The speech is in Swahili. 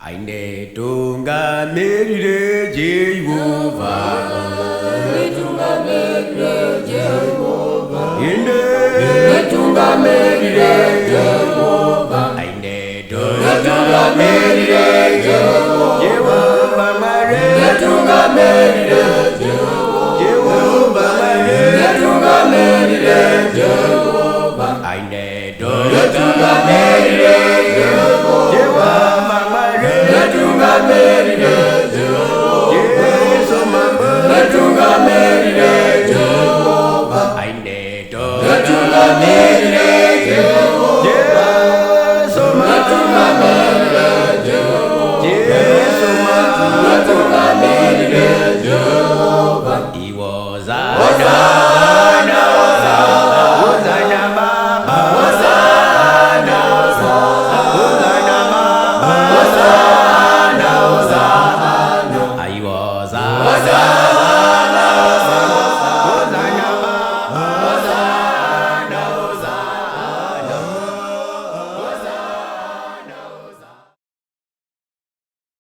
Aine tunga merire Jehovah. Tunga merire Jehovah. Inde tunga merire Jehovah. Aine tunga merire Jehovah. Jehovah mare tunga merire Jehovah. Jehovah mare tunga merire Jehovah. Aine tunga merire Jehovah. Jehovah mare tunga merire Jehovah. Yesu mama tunga merire Jehovah. Aine tunga merire Jehovah. Yesu mama tunga merire Jehovah. Yesu mama tunga merire Jehovah. He was Hosanna, Hosanna Baba, Hosanna, Hosanna Baba, Hosanna, Hosanna. I was Hosanna.